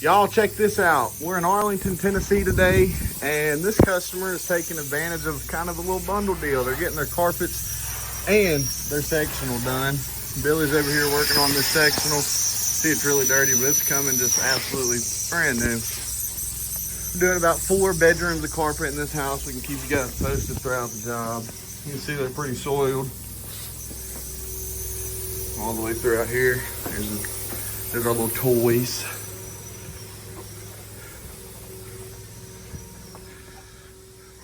Y'all check this out. We're in Arlington, Tennessee today, and this customer is taking advantage of kind of a little bundle deal. They're getting their carpets and their sectional done. Billy's over here working on this sectional. See, it's really dirty, but it's coming just absolutely brand new. We're doing about 4 bedrooms of carpet in this house. We can keep you guys posted throughout the job. You can see they're pretty soiled all the way throughout here. There's our little toys.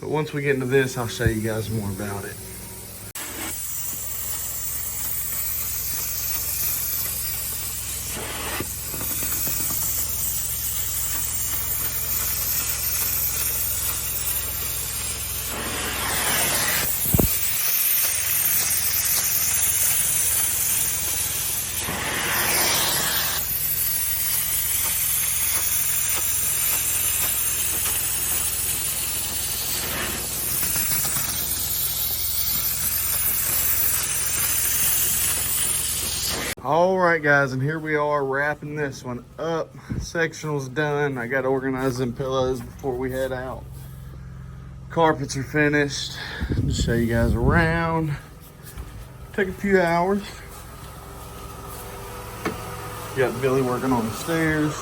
But once we get into this, I'll show you guys more about it. All right, guys, and here we are wrapping this one up. Sectional's done. I got to organize them pillows before we head out. Carpets are finished. Just show you guys around. Took a few hours. Got Billy working on the stairs.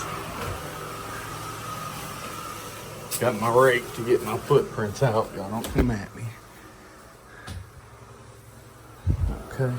Got my rake to get my footprints out. Y'all don't come at me. Okay.